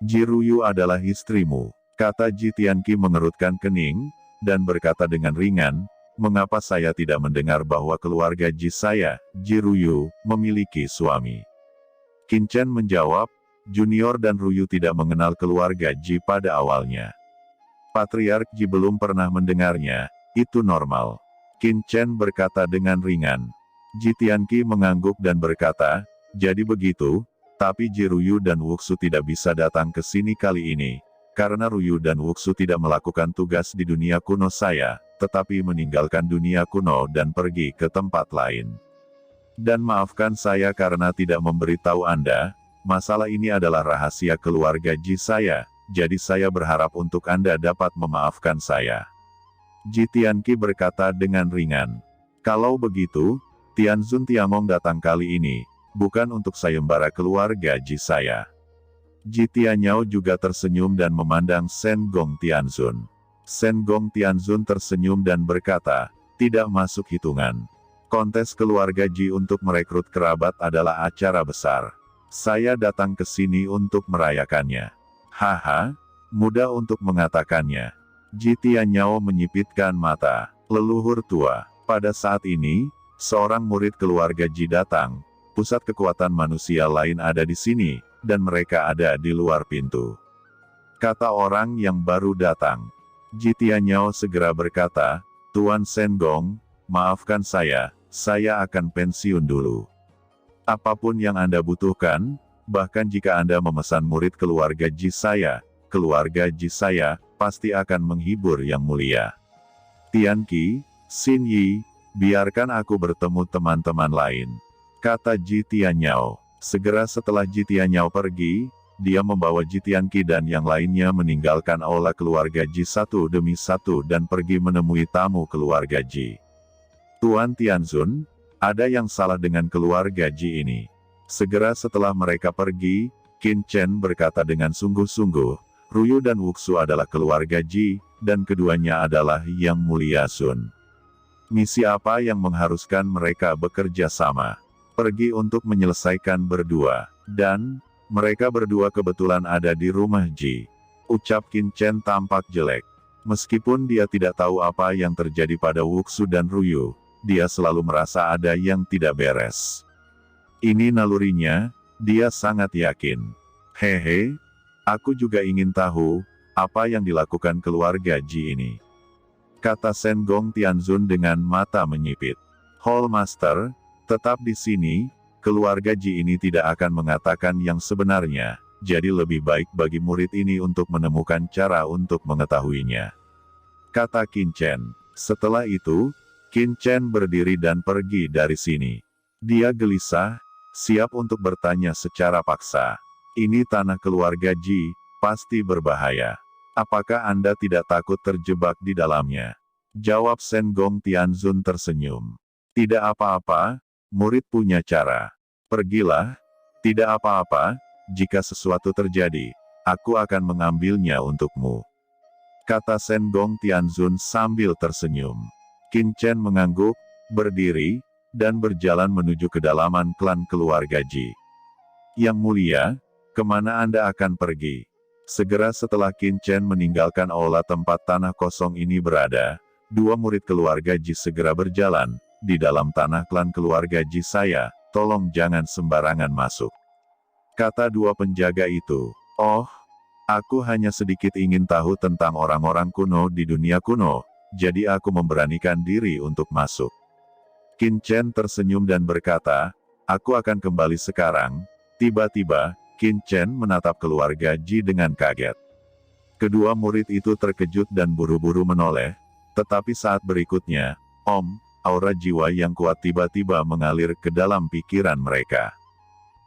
Ji Ruyu adalah istrimu, kata Ji Tianqi mengerutkan kening, dan berkata dengan ringan, mengapa saya tidak mendengar bahwa keluarga Ji saya, Ji Ruyu, memiliki suami? Qin Chen menjawab, Junior dan Ruyu tidak mengenal keluarga Ji pada awalnya. Patriark Ji belum pernah mendengarnya, itu normal. Qin Chen berkata dengan ringan. Ji Tianqi mengangguk dan berkata, jadi begitu, tapi Ji Ruyu dan Wuxu tidak bisa datang ke sini kali ini, karena Ruyu dan Wuxu tidak melakukan tugas di dunia kuno saya, tetapi meninggalkan dunia kuno dan pergi ke tempat lain. Dan maafkan saya karena tidak memberitahu Anda, masalah ini adalah rahasia keluarga Ji saya, jadi saya berharap untuk Anda dapat memaafkan saya. Ji Tianqi berkata dengan ringan. Kalau begitu, Tianzun Tiangong datang kali ini, bukan untuk sayembara keluarga Ji saya. Ji Tianyao juga tersenyum dan memandang Shen Gong Tianzun. Shen Gong Tianzun tersenyum dan berkata, tidak masuk hitungan. Kontes keluarga Ji untuk merekrut kerabat adalah acara besar. Saya datang ke sini untuk merayakannya. Haha, mudah untuk mengatakannya. Ji Tianyao menyipitkan mata. Leluhur tua, pada saat ini, seorang murid keluarga Ji datang, pusat kekuatan manusia lain ada di sini, dan mereka ada di luar pintu. Kata orang yang baru datang. Ji Tianyao segera berkata, Tuan Shen Gong, maafkan saya akan pensiun dulu. Apapun yang Anda butuhkan, bahkan jika Anda memesan murid keluarga Ji saya, pasti akan menghibur yang mulia. Tianqi, Xin Yi, biarkan aku bertemu teman-teman lain, kata Ji Tianyao. Segera setelah Ji Tianyao pergi, dia membawa Ji Tianqi dan yang lainnya meninggalkan aula keluarga Ji satu demi satu dan pergi menemui tamu keluarga Ji. Tuan Tianzun, ada yang salah dengan keluarga Ji ini. Segera setelah mereka pergi, Qin Chen berkata dengan sungguh-sungguh, Ruyu dan Wuxu adalah keluarga Ji, dan keduanya adalah Yang Mulia Sun. Misi apa yang mengharuskan mereka bekerja sama? Pergi untuk menyelesaikan berdua, dan mereka berdua kebetulan ada di rumah Ji. Ucap Qin Chen tampak jelek. Meskipun dia tidak tahu apa yang terjadi pada Wuxu dan Ruyu, dia selalu merasa ada yang tidak beres. Ini nalurinya, dia sangat yakin. Hehe, aku juga ingin tahu, apa yang dilakukan keluarga Ji ini. Kata Shen Gong Tianzun dengan mata menyipit. Hall Master, tetap di sini, keluarga Ji ini tidak akan mengatakan yang sebenarnya, jadi lebih baik bagi murid ini untuk menemukan cara untuk mengetahuinya. Kata Qin Chen. Setelah itu, Qin Chen berdiri dan pergi dari sini. Dia gelisah, siap untuk bertanya secara paksa. Ini tanah keluarga Ji, pasti berbahaya. Apakah Anda tidak takut terjebak di dalamnya? Jawab Shen Gong Tianzun tersenyum. Tidak apa-apa, murid punya cara. Pergilah, tidak apa-apa, jika sesuatu terjadi, aku akan mengambilnya untukmu. Kata Shen Gong Tianzun sambil tersenyum. Qin Chen mengangguk, berdiri, dan berjalan menuju kedalaman klan keluarga Ji. Yang mulia, kemana Anda akan pergi? Segera setelah Qin Chen meninggalkan aula tempat tanah kosong ini berada, dua murid keluarga Ji segera berjalan, di dalam tanah klan keluarga Ji saya, tolong jangan sembarangan masuk. Kata dua penjaga itu, oh, aku hanya sedikit ingin tahu tentang orang-orang kuno di dunia kuno, jadi aku memberanikan diri untuk masuk. Qin Chen tersenyum dan berkata, aku akan kembali sekarang. Tiba-tiba, Qin Chen menatap keluarga Ji dengan kaget. Kedua murid itu terkejut dan buru-buru menoleh, tetapi saat berikutnya, aura jiwa yang kuat tiba-tiba mengalir ke dalam pikiran mereka.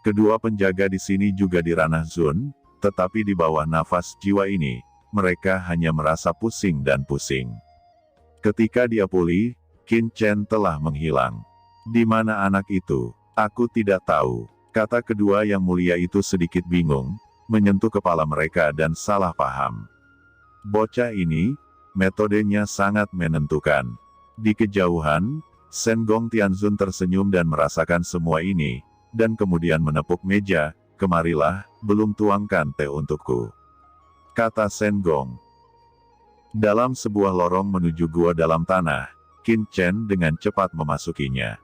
Kedua penjaga di sini juga di ranah Zun, tetapi di bawah nafas jiwa ini, mereka hanya merasa pusing dan pusing. Ketika dia pulih, Qin Chen telah menghilang. Di mana anak itu? Aku tidak tahu. Kata kedua yang mulia itu sedikit bingung, menyentuh kepala mereka dan salah paham. Bocah ini, metodenya sangat menentukan. Di kejauhan, Shen Gong Tianzun tersenyum dan merasakan semua ini, dan kemudian menepuk meja, kemarilah, belum tuangkan teh untukku," kata Shen Gong. Dalam sebuah lorong menuju gua dalam tanah, Qin Chen dengan cepat memasukinya.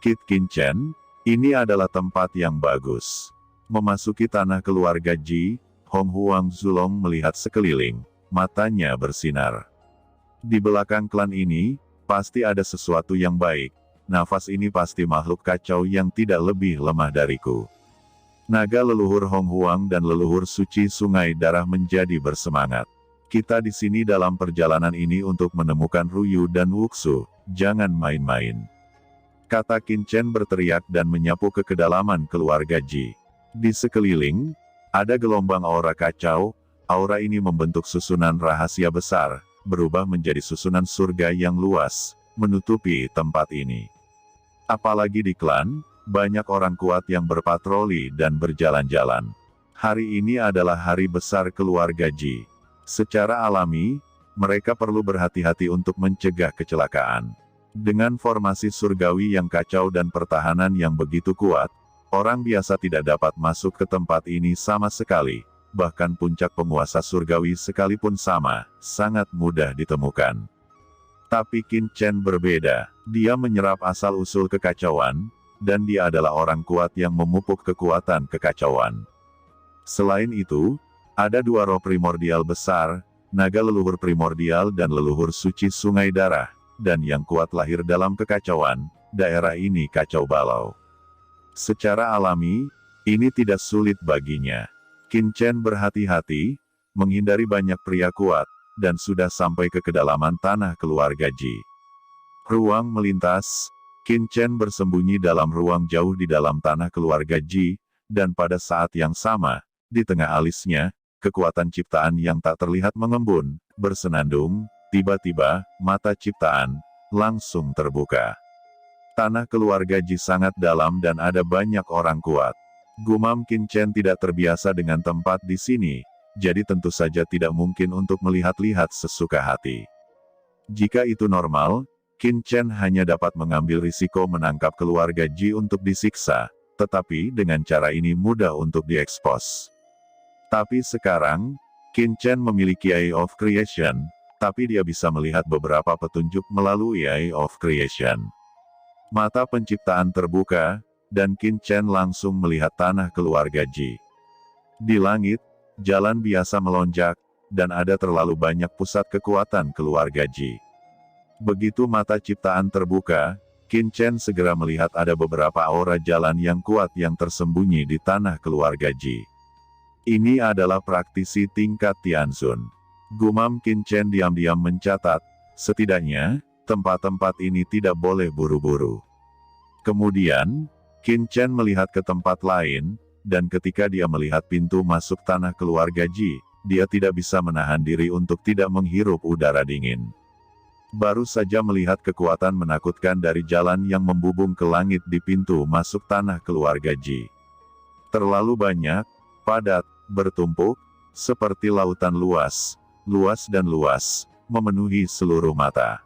"Kit Qin Chen, ini adalah tempat yang bagus." Memasuki tanah keluarga Ji, Hong Huang Zulong melihat sekeliling, matanya bersinar. Di belakang klan ini, pasti ada sesuatu yang baik. Nafas ini pasti makhluk kacau yang tidak lebih lemah dariku. Naga leluhur Hong Huang dan leluhur suci Sungai Darah menjadi bersemangat. "Kita di sini dalam perjalanan ini untuk menemukan Ruyu dan Wuxu, jangan main-main," kata Qin Chen berteriak dan menyapu ke kedalaman keluarga Ji. Di sekeliling, ada gelombang aura kacau. Aura ini membentuk susunan rahasia besar, berubah menjadi susunan surga yang luas, menutupi tempat ini. Apalagi di klan, banyak orang kuat yang berpatroli dan berjalan-jalan. Hari ini adalah hari besar keluarga Ji. Secara alami, mereka perlu berhati-hati untuk mencegah kecelakaan. Dengan formasi surgawi yang kacau dan pertahanan yang begitu kuat, orang biasa tidak dapat masuk ke tempat ini sama sekali. Bahkan puncak penguasa surgawi sekalipun sangat mudah ditemukan. Tapi Qin Chen berbeda, dia menyerap asal-usul kekacauan, dan dia adalah orang kuat yang memupuk kekuatan kekacauan. Selain itu, ada dua roh primordial besar, naga leluhur primordial dan leluhur suci Sungai Darah, dan yang kuat lahir dalam kekacauan. Daerah ini kacau balau. Secara alami, ini tidak sulit baginya. Qin Chen berhati-hati, menghindari banyak pria kuat, dan sudah sampai ke kedalaman tanah keluarga Ji. Ruang melintas, Qin Chen bersembunyi dalam ruang jauh di dalam tanah keluarga Ji, dan pada saat yang sama, di tengah alisnya, kekuatan ciptaan yang tak terlihat mengembun, bersenandung. Tiba-tiba, mata ciptaan langsung terbuka. Tanah keluarga Ji sangat dalam dan ada banyak orang kuat. Gumam Qin Chen tidak terbiasa dengan tempat di sini, jadi tentu saja tidak mungkin untuk melihat-lihat sesuka hati. Jika itu normal, Qin Chen hanya dapat mengambil risiko menangkap keluarga Ji untuk disiksa, tetapi dengan cara ini mudah untuk diekspos. Tapi sekarang, Qin Chen memiliki Eye of Creation, tapi dia bisa melihat beberapa petunjuk melalui Eye of Creation. Mata penciptaan terbuka, dan Qin Chen langsung melihat tanah keluarga Ji. Di langit, jalan biasa melonjak, dan ada terlalu banyak pusat kekuatan keluarga Ji. Begitu mata ciptaan terbuka, Qin Chen segera melihat ada beberapa aura jalan yang kuat yang tersembunyi di tanah keluarga Ji. Ini adalah praktisi tingkat Tianzun. Gumam Qin Chen diam-diam mencatat, setidaknya, tempat-tempat ini tidak boleh buru-buru. Kemudian, Qin Chen melihat ke tempat lain, dan ketika dia melihat pintu masuk tanah keluarga Ji, dia tidak bisa menahan diri untuk tidak menghirup udara dingin. Baru saja melihat kekuatan menakutkan dari jalan yang membubung ke langit di pintu masuk tanah keluarga Ji. Terlalu banyak, padat, bertumpuk, seperti lautan luas, memenuhi seluruh mata.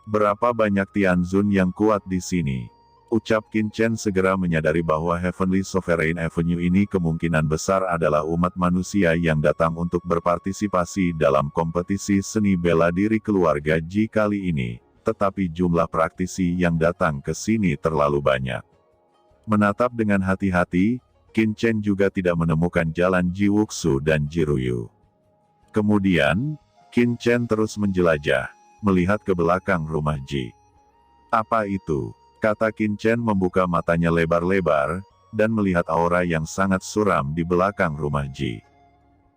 Berapa banyak Tianzun yang kuat di sini? Ucap Qin Chen segera menyadari bahwa Heavenly Sovereign Avenue ini kemungkinan besar adalah umat manusia yang datang untuk berpartisipasi dalam kompetisi seni bela diri keluarga Ji kali ini, tetapi jumlah praktisi yang datang ke sini terlalu banyak. Menatap dengan hati-hati, Qin Chen juga tidak menemukan jalan Ji Wuxu dan Ji Ruyu. Kemudian, Qin Chen terus menjelajah, melihat ke belakang rumah Ji. "Apa itu?" kata Qin Chen membuka matanya lebar-lebar, dan melihat aura yang sangat suram di belakang rumah Ji.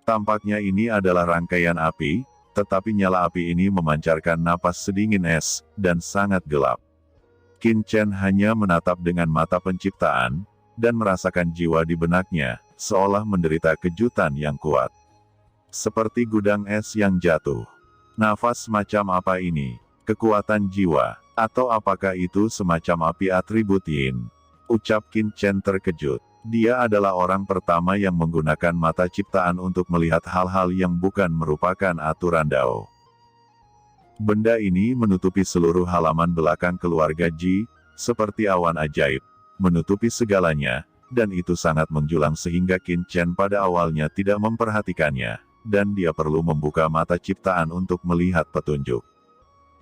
Tampaknya ini adalah rangkaian api, tetapi nyala api ini memancarkan napas sedingin es, dan sangat gelap. Qin Chen hanya menatap dengan mata penciptaan, dan merasakan jiwa di benaknya, seolah menderita kejutan yang kuat. Seperti gudang es yang jatuh. Nafas macam apa ini? Kekuatan jiwa? Atau apakah itu semacam api atribut Yin? Ucap Qin Chen terkejut. Dia adalah orang pertama yang menggunakan mata ciptaan untuk melihat hal-hal yang bukan merupakan aturan Dao. Benda ini menutupi seluruh halaman belakang keluarga Ji, seperti awan ajaib, menutupi segalanya, dan itu sangat menjulang sehingga Qin Chen pada awalnya tidak memperhatikannya, dan dia perlu membuka mata ciptaan untuk melihat petunjuk.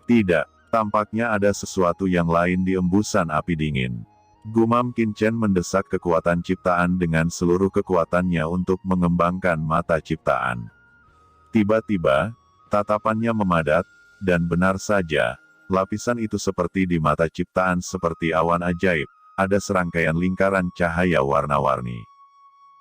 Tidak, tampaknya ada sesuatu yang lain di embusan api dingin. Gumam Qin Chen mendesak kekuatan ciptaan dengan seluruh kekuatannya untuk mengembangkan mata ciptaan. Tiba-tiba, tatapannya memadat, dan benar saja, lapisan itu seperti di mata ciptaan seperti awan ajaib, ada serangkaian lingkaran cahaya warna-warni.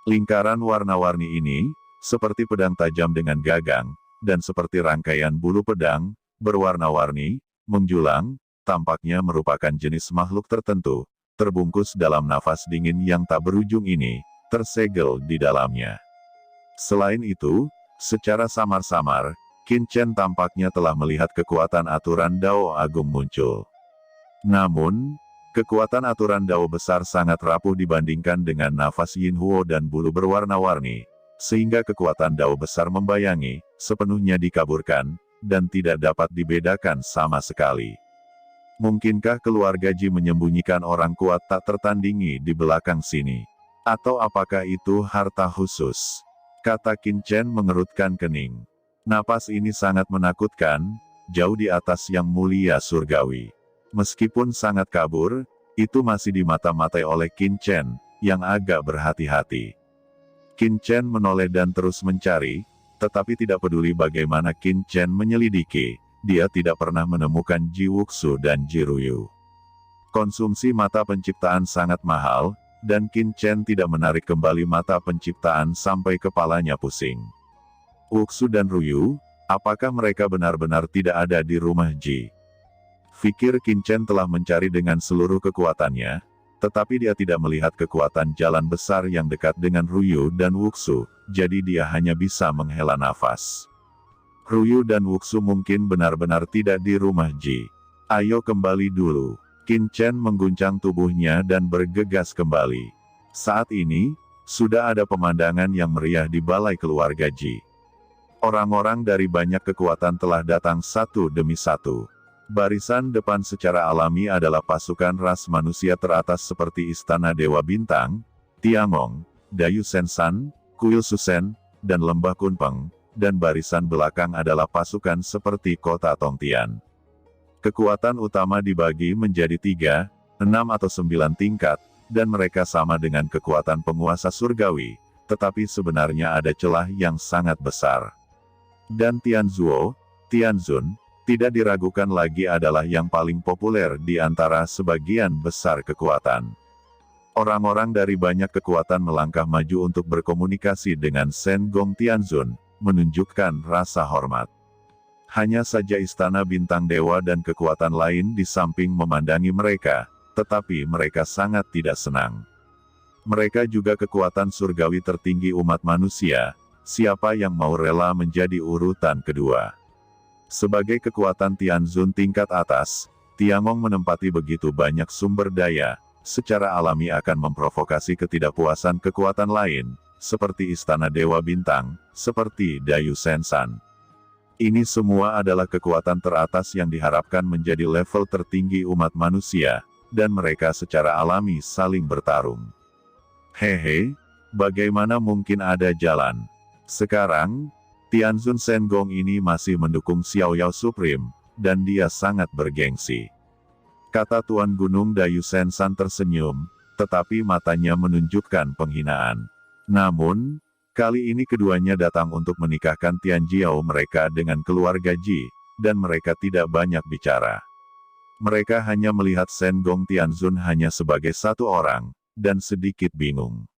Lingkaran warna-warni ini, seperti pedang tajam dengan gagang, dan seperti rangkaian bulu pedang, berwarna-warni, menjulang, tampaknya merupakan jenis makhluk tertentu, terbungkus dalam nafas dingin yang tak berujung ini, tersegel di dalamnya. Selain itu, secara samar-samar, Qin Chen tampaknya telah melihat kekuatan aturan Dao Agung muncul. Namun, kekuatan aturan Dao besar sangat rapuh dibandingkan dengan nafas Yin Huo dan bulu berwarna-warni, sehingga kekuatan Dao besar membayangi, sepenuhnya dikaburkan, dan tidak dapat dibedakan sama sekali. Mungkinkah keluarga Ji menyembunyikan orang kuat tak tertandingi di belakang sini? Atau apakah itu harta khusus? Kata Qin Chen mengerutkan kening. Napas ini sangat menakutkan, jauh di atas yang mulia surgawi. Meskipun sangat kabur, itu masih dimata-matai oleh Qin Chen, yang agak berhati-hati. Qin Chen menoleh dan terus mencari, tetapi tidak peduli bagaimana Qin Chen menyelidiki, dia tidak pernah menemukan Ji Wuxu dan Ji Ruyu. Konsumsi mata penciptaan sangat mahal, dan Qin Chen tidak menarik kembali mata penciptaan sampai kepalanya pusing. Wuxu dan Ruyu, apakah mereka benar-benar tidak ada di rumah Ji? Fikir Qin Chen telah mencari dengan seluruh kekuatannya, tetapi dia tidak melihat kekuatan jalan besar yang dekat dengan Ruyu dan Wuxu, jadi dia hanya bisa menghela nafas. Ruyu dan Wuxu mungkin benar-benar tidak di rumah Ji. Ayo kembali dulu. Qin Chen mengguncang tubuhnya dan bergegas kembali. Saat ini, sudah ada pemandangan yang meriah di balai keluarga Ji. Orang-orang dari banyak kekuatan telah datang satu demi satu. Barisan depan secara alami adalah pasukan ras manusia teratas seperti Istana Dewa Bintang, Tiangong, Dayu Sensan, Kuil Susen, dan Lembah Kunpeng, dan barisan belakang adalah pasukan seperti Kota Tongtian. Kekuatan utama dibagi menjadi 3, 6 atau 9 tingkat, dan mereka sama dengan kekuatan penguasa surgawi, tetapi sebenarnya ada celah yang sangat besar. Dan Tianzuo, Tianzun, tidak diragukan lagi adalah yang paling populer di antara sebagian besar kekuatan. Orang-orang dari banyak kekuatan melangkah maju untuk berkomunikasi dengan Shen Gong Tianzun, menunjukkan rasa hormat. Hanya saja Istana Bintang Dewa dan kekuatan lain di samping memandangi mereka, tetapi mereka sangat tidak senang. Mereka juga kekuatan surgawi tertinggi umat manusia, siapa yang mau rela menjadi urutan kedua. Sebagai kekuatan Tianzun tingkat atas, Tiangong menempati begitu banyak sumber daya, secara alami akan memprovokasi ketidakpuasan kekuatan lain, seperti Istana Dewa Bintang, seperti Dayu Sensan. Ini semua adalah kekuatan teratas yang diharapkan menjadi level tertinggi umat manusia, dan mereka secara alami saling bertarung. Hehe, bagaimana mungkin ada jalan? Sekarang, Tianzun Shen Gong ini masih mendukung Xiao Yao Supreme, dan dia sangat bergengsi. Kata Tuan Gunung Dayu Sensan tersenyum, tetapi matanya menunjukkan penghinaan. Namun, kali ini keduanya datang untuk menikahkan Tianjiao mereka dengan keluarga Ji, dan mereka tidak banyak bicara. Mereka hanya melihat Shen Gong Tianzun hanya sebagai satu orang, dan sedikit bingung.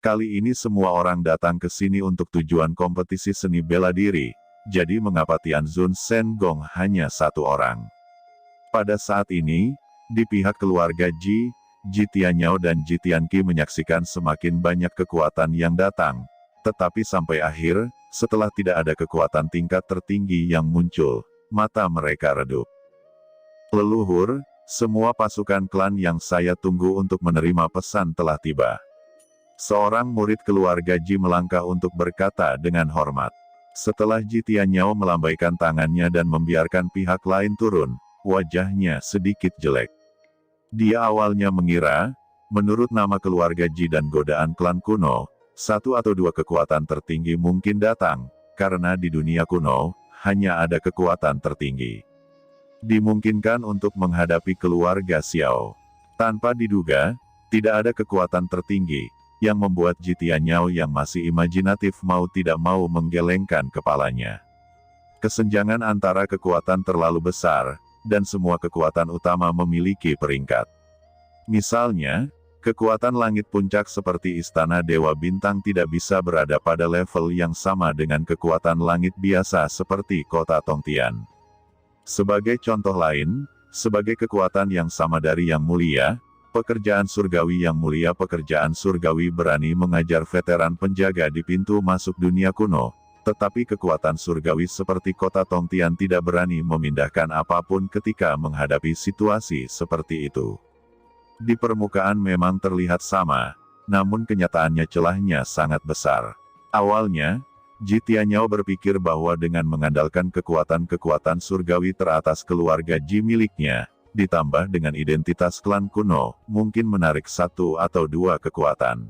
Kali ini semua orang datang ke sini untuk tujuan kompetisi seni bela diri, jadi mengapa Tianzun Shen Gong hanya satu orang? Pada saat ini, di pihak keluarga Ji, Ji Tianyao dan Ji Tianqi menyaksikan semakin banyak kekuatan yang datang, tetapi sampai akhir, setelah tidak ada kekuatan tingkat tertinggi yang muncul, mata mereka redup. Leluhur, semua pasukan klan yang saya tunggu untuk menerima pesan telah tiba. Seorang murid keluarga Ji melangkah untuk berkata dengan hormat. Setelah Ji Tianyao melambaikan tangannya dan membiarkan pihak lain turun, wajahnya sedikit jelek. Dia awalnya mengira, Menurut nama keluarga Ji dan godaan klan kuno, satu atau dua kekuatan tertinggi mungkin datang, karena di dunia kuno, hanya ada kekuatan tertinggi. Dimungkinkan untuk menghadapi keluarga Xiao. Tanpa diduga, tidak ada kekuatan tertinggi, yang membuat Ji Tianyao yang masih imajinatif mau tidak mau menggelengkan kepalanya. Kesenjangan antara kekuatan terlalu besar, dan semua kekuatan utama memiliki peringkat. Misalnya, kekuatan langit puncak seperti Istana Dewa Bintang tidak bisa berada pada level yang sama dengan kekuatan langit biasa seperti Kota Tongtian. Sebagai contoh lain, sebagai kekuatan yang sama dari Yang Mulia, pekerjaan surgawi Yang Mulia pekerjaan surgawi berani mengajar veteran penjaga di pintu masuk dunia kuno, tetapi kekuatan surgawi seperti Kota Tongtian tidak berani memindahkan apapun ketika menghadapi situasi seperti itu. Di permukaan memang terlihat sama, namun kenyataannya celahnya sangat besar. Awalnya, Ji Tianyao berpikir bahwa dengan mengandalkan kekuatan-kekuatan surgawi teratas keluarga Ji miliknya, ditambah dengan identitas klan kuno, mungkin menarik satu atau dua kekuatan.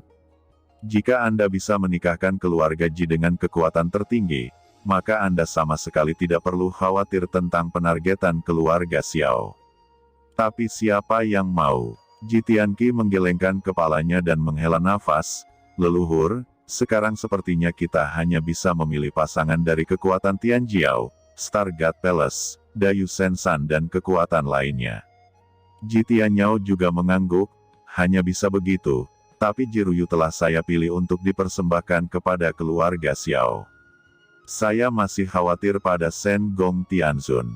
Jika Anda bisa menikahkan keluarga Ji dengan kekuatan tertinggi, maka Anda sama sekali tidak perlu khawatir tentang penargetan keluarga Xiao. Tapi siapa yang mau? Ji Tianqi menggelengkan kepalanya dan menghela nafas. Leluhur, sekarang sepertinya kita hanya bisa memilih pasangan dari kekuatan Tianjiao, Star God Palace, Dayu Sensan dan kekuatan lainnya. Ji Tianyao juga mengangguk, hanya bisa begitu, tapi Jiruyu telah saya pilih untuk dipersembahkan kepada keluarga Xiao. Saya masih khawatir pada Shen Gong Tianzun.